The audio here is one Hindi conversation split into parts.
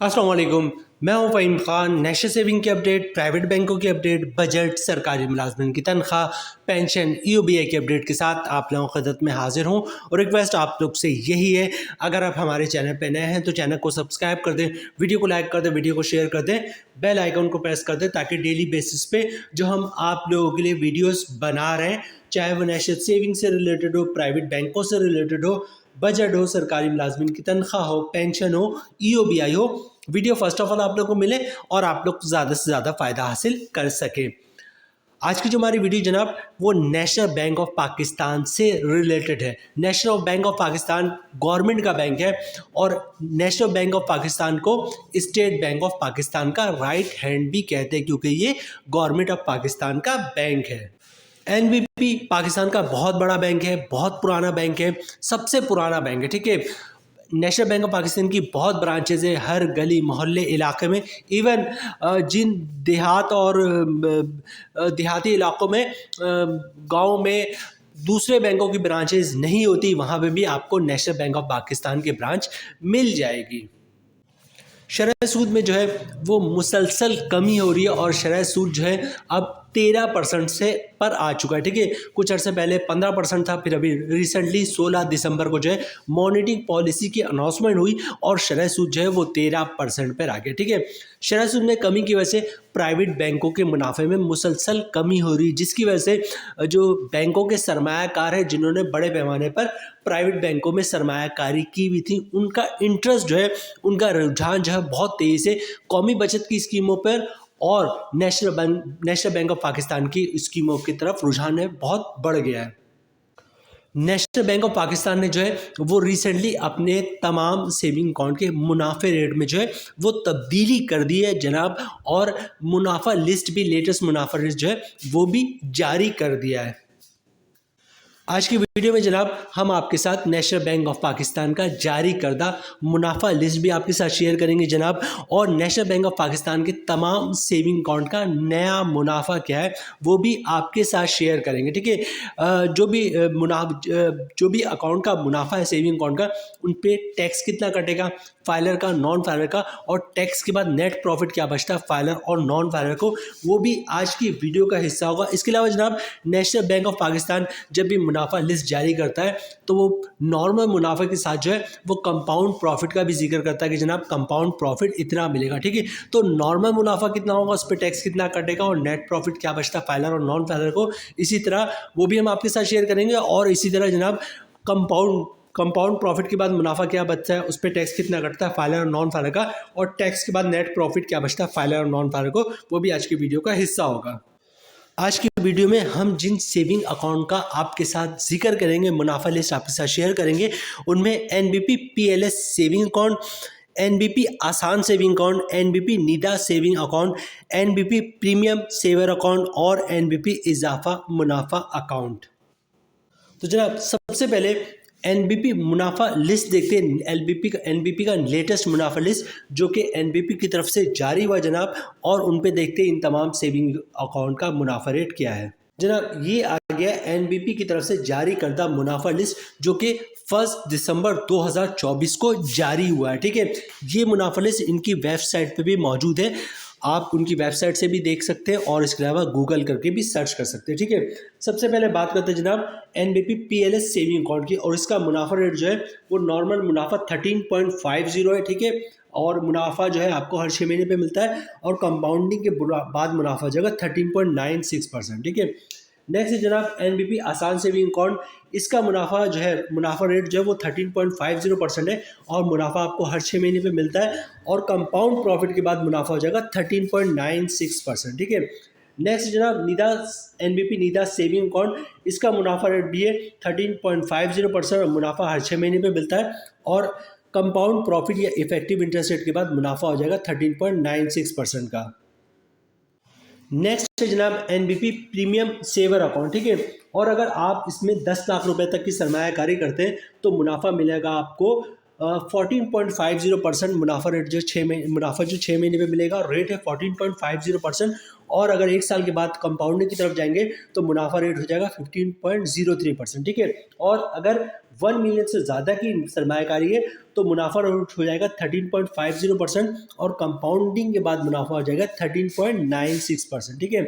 अस्सलाम वालेकुम। मैं हूं फ़हीम खान। नेशनल सेविंग की अपडेट, प्राइवेट बैंकों की अपडेट, बजट, सरकारी मुलाजमिन की तनख्वाह, पेंशन, ईओबीआई की अपडेट के साथ आप लोगों की खिदमत में हाजिर हूं। और रिक्वेस्ट आप लोग से यही है, अगर आप हमारे चैनल पर नए हैं तो चैनल को सब्सक्राइब कर दें, वीडियो को लाइक कर दें, वीडियो को शेयर कर दें, बेल आइकन को प्रेस कर दें ताकि डेली बेसिस पे जो हम आप लोगों के लिए वीडियोस बना रहे हैं, चाहे वो नेशनल सेविंग से रिलेटेड हो, प्राइवेट बैंकों से रिलेटेड हो, बजट हो, सरकारी मुलाजमिन की तनख्वाह हो, पेंशन हो, ईओबीआई हो, वीडियो फर्स्ट ऑफ ऑल आप लोग को मिले और आप लोग ज़्यादा से ज़्यादा फ़ायदा हासिल कर सके। आज की जो हमारी वीडियो जनाब वो नेशनल बैंक ऑफ पाकिस्तान से रिलेटेड है। National bank of Pakistan government का बैंक है और नेशनल बैंक ऑफ पाकिस्तान को स्टेट बैंक ऑफ पाकिस्तान का राइट हैंड भी कहते हैं क्योंकि ये गवर्नमेंट ऑफ पाकिस्तान का बैंक है। एनबीपी पाकिस्तान का बहुत बड़ा बैंक है, बहुत पुराना बैंक है, सबसे पुराना बैंक है, ठीक है। नेशनल बैंक ऑफ पाकिस्तान की बहुत ब्रांचेज है हर गली मोहल्ले इलाके में। इवन जिन देहात और देहाती इलाकों में गांव में दूसरे बैंकों की ब्रांचेज नहीं होती, वहाँ पे भी आपको नेशनल बैंक ऑफ पाकिस्तान की ब्रांच मिल जाएगी। शरह सूद में जो है वो मुसलसल कमी हो रही है और शरह सूद जो है अब 13% से पर आ चुका है, ठीक है। कुछ अर्से पहले 15% था, फिर अभी रिसेंटली 16 दिसंबर को जो है मॉनेटरी पॉलिसी की अनाउंसमेंट हुई और शरह सूद जो है वो 13% पर आ गया, ठीक है। शरह सूद में कमी की वजह से प्राइवेट बैंकों के मुनाफे में मुसलसल कमी हो रही है, जिसकी वजह से जो बैंकों के सरमायाकार हैं जिन्होंने बड़े पैमाने पर प्राइवेट बैंकों में सरमायाकारी की हुई थी, उनका इंटरेस्ट जो है, उनका रुझान जो है बहुत तेज़ी से कौमी बचत की स्कीमों पर और नेशनल बैंक ऑफ पाकिस्तान की स्कीमों की तरफ रुझान है बहुत बढ़ गया है। नेशनल बैंक ऑफ पाकिस्तान ने जो है वो रिसेंटली अपने तमाम सेविंग अकाउंट के मुनाफे रेट में जो है वो तब्दीली कर दी है जनाब, और मुनाफा लिस्ट भी, लेटेस्ट मुनाफा लिस्ट जो है वो भी जारी कर दिया है। आज की वीडियो में जनाब हम आपके साथ नेशनल बैंक ऑफ पाकिस्तान का जारी करदा मुनाफा लिस्ट भी आपके साथ शेयर करेंगे जनाब, और नेशनल बैंक ऑफ पाकिस्तान के तमाम सेविंग अकाउंट का नया मुनाफा क्या है वो भी आपके साथ शेयर करेंगे, ठीक है। जो भी अकाउंट का मुनाफा है सेविंग अकाउंट का, उन पे टैक्स कितना कटेगा, फाइलर का, नॉन फाइलर का, और टैक्स के बाद नेट प्रॉफिट क्या बचता है फाइलर और नॉन फाइलर को, वो भी आज की वीडियो का हिस्सा होगा। इसके अलावा जनाब नेशनल बैंक ऑफ पाकिस्तान जब भी मुनाफा लिस्ट जारी करता है तो वो नॉर्मल मुनाफे के साथ जो है वो कंपाउंड प्रॉफिट का भी जिक्र करता है कि जनाब कंपाउंड प्रॉफिट इतना मिलेगा, ठीक है। तो नॉर्मल मुनाफा कितना होगा, उस पर टैक्स कितना कटेगा, और नेट प्रॉफिट क्या बचता है फाइलर और नॉन फाइलर को, इसी तरह वो भी हम आपके साथ शेयर करेंगे। और इसी तरह जनाब कंपाउंड प्रॉफिट के बाद मुनाफा क्या बचता है, उस पर टैक्स कितना कटता है फाइलर और नॉन फाइलर का, और टैक्स के बाद नेट प्रॉफिट क्या बचता है फाइलर और नॉन फाइलर को, वो भी आज की वीडियो का हिस्सा होगा। आज की वीडियो में हम जिन सेविंग अकाउंट का आपके साथ जिक्र करेंगे, मुनाफा लिस्ट आपके साथ शेयर करेंगे, उनमें NBP PLS saving account, NBP आसान सेविंग अकाउंट, एनबीपी निदा saving account, NBP premium saver account और एनबीपी इजाफा मुनाफा अकाउंट। तो जनाब सबसे पहले एनबीपी मुनाफा लिस्ट देखते हैं। एनबीपी का लेटेस्ट मुनाफा लिस्ट जो कि एनबीपी की तरफ से जारी हुआ जनाब, और उन पे देखते हैं इन तमाम सेविंग अकाउंट का मुनाफा रेट क्या है। जनाब ये आ गया एनबीपी की तरफ से जारी करदा मुनाफा लिस्ट जो कि 1 दिसंबर 2024 को जारी हुआ है, ठीक है। ये मुनाफा लिस्ट इनकी वेबसाइट पे भी मौजूद है, आप उनकी वेबसाइट से भी देख सकते हैं और इसके अलावा गूगल करके भी सर्च कर सकते हैं, ठीक है। सबसे पहले बात करते हैं जनाब एनबीपी पीएलएस सेविंग अकाउंट की, और इसका मुनाफा रेट जो है वो नॉर्मल मुनाफा 13.50 है, ठीक है। और मुनाफा जो है आपको हर 6 महीने पे मिलता है, और कंपाउंडिंग के बाद मुनाफा जो है 13.96%, ठीक है। नेक्स्ट है जनाब एनबीपी आसान सेविंग अकाउंट, इसका मुनाफा जो है, मुनाफा रेट जो है वो 13.50% है, और मुनाफा आपको हर 6 महीने पे मिलता है, और कंपाउंड प्रॉफिट के बाद मुनाफा हो जाएगा 13.96%, ठीक है। नेक्स्ट जनाब निदा, एनबीपी निदा सेविंग अकाउंट, इसका मुनाफा रेट भी है 13.50%, और मुनाफा हर 6 महीने पे मिलता है, और कंपाउंड प्रॉफिट या इफेक्टिव इंटरेस्ट रेट के बाद मुनाफा हो जाएगा 13.96% का। नेक्स्ट है जनाब एनबीपी प्रीमियम सेवर अकाउंट, ठीक है। और अगर आप इसमें 10 लाख रुपए तक की सरमायाकारी करते हैं तो मुनाफा मिलेगा आपको 14.50% मुनाफा रेट, जो 6 महीने मुनाफा जो 6 महीने में मिलेगा, और रेट है 14.50%, और अगर 1 साल के बाद कंपाउंडिंग की तरफ जाएंगे तो मुनाफा रेट हो जाएगा 15.03%, ठीक है। और अगर 1 मिलियन से ज़्यादा की सरमायाकारी है तो मुनाफा रेट हो जाएगा 13.50% और कंपाउंडिंग के बाद मुनाफा हो जाएगा 13.96%। ठीक है,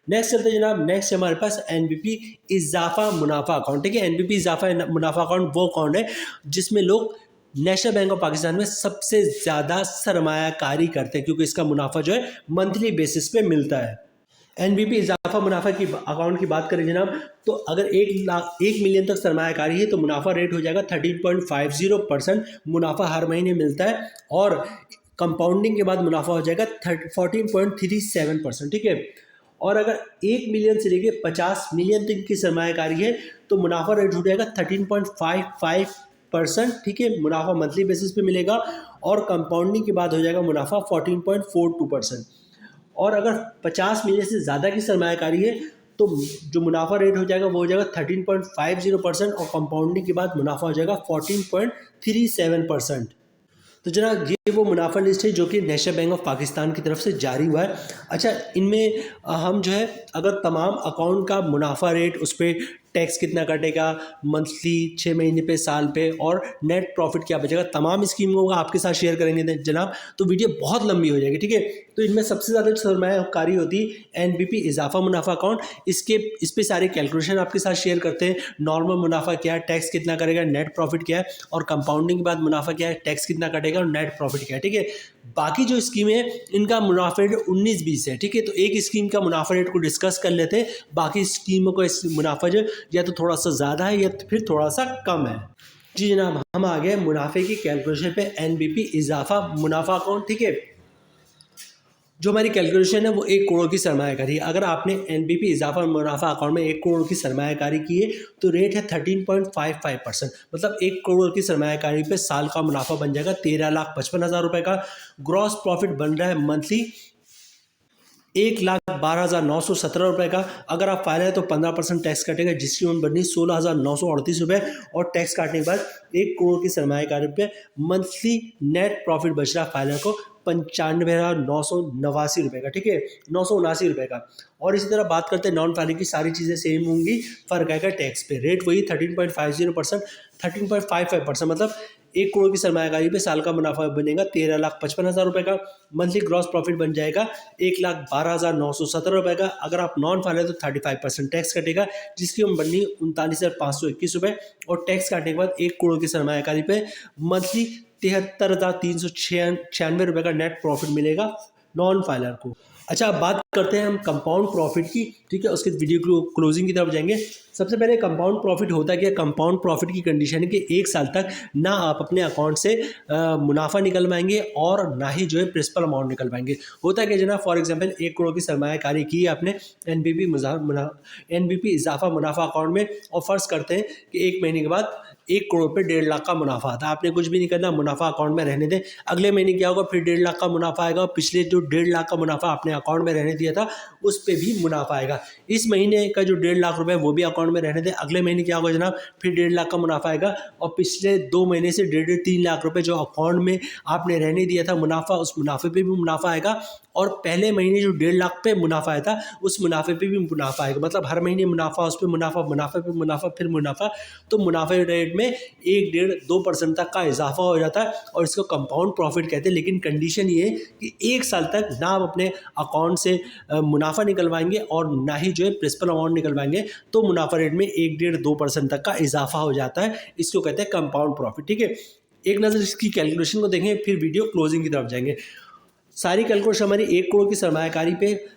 नेक्स्ट चलते हैं जनाब। नेक्स्ट हमारे पास एनबीपी इजाफा मुनाफा अकाउंट। ठीक है, एनबीपी इजाफा मुनाफा अकाउंट वो अकाउंट है जिसमें लोग नेशनल बैंक ऑफ पाकिस्तान में सबसे ज़्यादा सरमायाकारी करते हैं क्योंकि इसका मुनाफा जो है मंथली बेसिस पे मिलता है। एनबीपी इजाफा मुनाफा की अकाउंट की बात करें जनाब तो अगर 1 मिलियन तक सरमायाकारी है तो मुनाफा रेट हो जाएगा 13.50%। मुनाफा हर महीने मिलता है और कंपाउंडिंग के बाद मुनाफा हो जाएगा 14.37%। ठीक है, और अगर 1 मिलियन से लेके 50 मिलियन तक की सरमायाकारी है तो मुनाफा रेट हो जाएगा 13.55%। ठीक है, मुनाफा मंथली बेसिस पे मिलेगा और कंपाउंडिंग के बाद हो जाएगा मुनाफा 14.42%। और अगर 50 मिलियन से ज़्यादा की सरमायाकारी है तो जो मुनाफा रेट हो जाएगा वो हो जाएगा 13.50% और कंपाउंडिंग के बाद मुनाफा हो जाएगा 14.37%। तो जनाब ये वो मुनाफा लिस्ट है जो कि नेशनल बैंक ऑफ पाकिस्तान की तरफ से जारी हुआ है। अच्छा, इनमें हम जो है अगर तमाम अकाउंट का मुनाफा रेट, उस पर टैक्स कितना कटेगा मंथली, 6 महीने पे, साल पे, और नेट प्रॉफिट क्या बचेगा, तमाम स्कीमों का आपके साथ शेयर करेंगे जनाब, तो वीडियो बहुत लंबी हो जाएगी। ठीक है, तो इनमें सबसे ज़्यादा सरमायाकारी होती है एनबीपी इजाफा मुनाफा अकाउंट। इस पे सारे कैलकुलेशन आपके साथ शेयर करते हैं। नॉर्मल मुनाफा क्या है, टैक्स कितना करेगा, नेट प्रॉफिट क्या है, और कंपाउंडिंग के बाद मुनाफा क्या है, टैक्स कितना कटेगा और नेट प्रॉफिट क्या है। ठीक है, बाकी जो स्कीम है इनका मुनाफा रेट 19-20 है। ठीक है, तो एक स्कीम का मुनाफा रेट को डिस्कस कर लेते हैं। बाकी स्कीमों का मुनाफा जो या तो थोड़ा सा ज़्यादा है या तो फिर थोड़ा सा कम है। जी जनाब, हम आ गए मुनाफे की कैलकुलेशन पे एनबीपी इजाफा मुनाफा अकाउंट। ठीक है, जो हमारी कैलकुलेशन है वो 1 करोड़ की सरमायाकारी है। अगर आपने एनबीपी इजाफा मुनाफा अकाउंट में 1 करोड़ की सरमायाकारी की है तो रेट है 13.55%। मतलब 1 करोड़ की सरमायाकारी पे साल का मुनाफा बन जाएगा 13,55,000 रुपये का। ग्रॉस प्रॉफिट बन रहा है मंथली 1,12,917 रुपये का। अगर आप फाइल है तो 15% टैक्स कटेगा जिसकी उम्र बननी 16,938 रुपये, और टैक्स काटने के बाद 1 करोड़ की सरमायाकारी पे मंथली नेट प्रॉफिट बच रहा है फाइलर को 95,989 रुपये का। ठीक है, 979 रुपये का। और इसी तरह बात करते हैं नॉन फाइलिंग की, सारी चीज़ें सेम होंगी, फ़र्क आएगा टैक्स पे। रेट वही 13.50%, 13.55%। मतलब 1 करोड़ की सरमायाकारी पे साल का मुनाफा बनेगा 13,55,000 रुपये का। मंथली ग्रॉस प्रॉफिट बन जाएगा 1,12,917 रुपये का। अगर आप नॉन फाइल है तो 35% टैक्स कटेगा जिसकी उम्र बननी 39,521 रुपये, और टैक्स काटने के बाद 1 करोड़ की सरमायाकारी पे मंथली 73,396 रुपये का नेट प्रॉफिट मिलेगा नॉन फाइलर को। अच्छा, अब बात करते हैं हम कंपाउंड प्रॉफिट की। ठीक है, उसके वीडियो क्लोजिंग की तरफ जाएंगे। सबसे पहले कंपाउंड प्रॉफिट होता क्या? कंपाउंड प्रॉफिट की कंडीशन है कि 1 साल तक ना आप अपने अकाउंट से मुनाफा निकल पाएंगे और ना ही जो है प्रिंसिपल अमाउंट निकल पाएंगे। होता क्या जनाब, फॉर एग्जांपल 1 करोड़ की सरमायाकारी की है आपने एनबीपी इजाफा मुनाफा अकाउंट में, और फर्ज करते हैं कि 1 महीने के बाद 1 करोड़ पे 1.5 लाख का मुनाफा आता है। आपने कुछ भी नहीं करना, मुनाफा अकाउंट में रहने दें। अगले महीने क्या होगा, फिर 1.5 लाख का मुनाफा आएगा। पिछले जो 1.5 लाख का मुनाफा आपने अकाउंट में रहने दिया था उस पर भी मुनाफा आएगा। इस महीने का जो 1.5 लाख रुपए वो भी अकाउंट में रहने दें। अगले महीने क्या होगा जनाब, फिर 1.5 लाख का मुनाफा आएगा, और पिछले 2 महीने से 1.5-3 लाख रुपए जो अकाउंट में आपने रहने दिया था मुनाफा, उस मुनाफे पे भी मुनाफा आएगा। और पहले महीने जो 1.5 लाख पे मुनाफा आया था उस मुनाफे पे भी मुनाफा आएगा। मतलब हर महीने मुनाफा, उस पर मुनाफा, मुनाफे पे मुनाफा, फिर मुनाफा। तो मुनाफे रेट में 1-1.5-2% तक का इजाफा हो जाता है और इसको कंपाउंड प्रॉफिट कहते हैं। लेकिन कंडीशन ये है कि 1 साल तक ना आप अपने अकाउंट से मुनाफा निकलवाएंगे और ना ही जो है प्रिंसिपल अमाउंट निकलवाएंगे, तो मुनाफा रेट में 1-1.5-2% तक का इजाफा हो जाता है। इसको कहते हैं कंपाउंड प्रॉफिट। ठीक है, एक नज़र इसकी कैलकुलेशन को देखें, फिर वीडियो क्लोजिंग की तरफ जाएंगे। सारी कैलकुलेशन हमारी 1 करोड़ की सरमायाकारी पे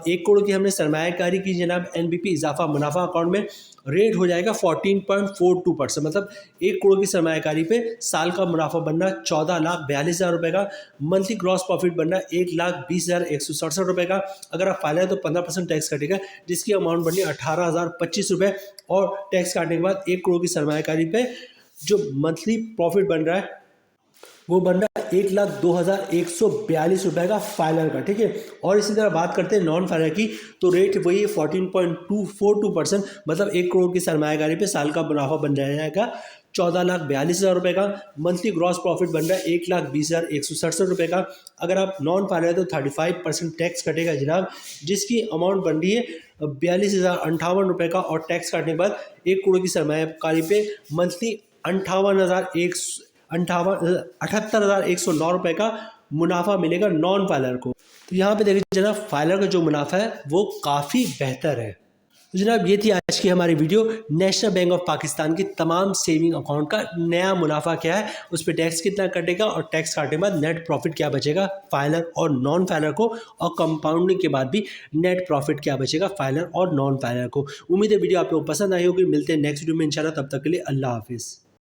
1 करोड़ की हमने सरमायाकारी की जनाब एनबीपी इजाफा मुनाफा अकाउंट में, रेट हो जाएगा 14.42%। मतलब 1 करोड़ की सरमायाकारी पे साल का मुनाफा बनना 14,42,000 रुपये का। मंथली ग्रॉस प्रॉफिट बनना 1,20,167 रुपये का। अगर आप फाइल है तो 15% टैक्स कटेगा जिसकी अमाउंट बननी 18,025 रुपये, और टैक्स काटने के बाद 1 करोड़ की सरमायाकारी पे जो मंथली प्रॉफिट बन रहा है वो बन रहा है 1,02,142 रुपये का फाइलर का। ठीक है, और इसी तरह बात करते हैं नॉन फाइलर की, तो रेट वही है 14.242%। मतलब 1 करोड़ की सरमायाकारी पे साल का मुनाफा बन जाएगा 14,42,000 रुपये का। मंथली ग्रॉस प्रॉफिट बन रहा है 1,20,167 रुपये का। अगर आप नॉन फाइलर है तो 35% टैक्स कटेगा जनाब, जिसकी अमाउंट बन रही है 42,058 रुपये का। और टैक्स काटने के बाद 1 करोड़ की सरमायाकारी पे मंथली 78,109 रुपये का मुनाफा मिलेगा नॉन फाइलर को। तो यहाँ पे देखिए जनाब, फाइलर का जो मुनाफा है वो काफ़ी बेहतर है। तो जनाब ये थी आज की हमारी video. National bank of Pakistan की तमाम सेविंग अकाउंट का नया मुनाफा क्या है, उस पर टैक्स कितना कटेगा और टैक्स काटने के बाद नेट प्रॉफिट क्या बचेगा फाइलर और नॉन फाइलर को, और कंपाउंडिंग के बाद भी नेट प्रॉफिट क्या बचेगा फाइलर और नॉन फाइलर को। उम्मीद है वीडियो आप लोगों को पसंद आई होगी। मिलते हैं नेक्स्ट वीडियो में इंशाल्लाह, तब तक के लिए अल्लाह हाफिज़।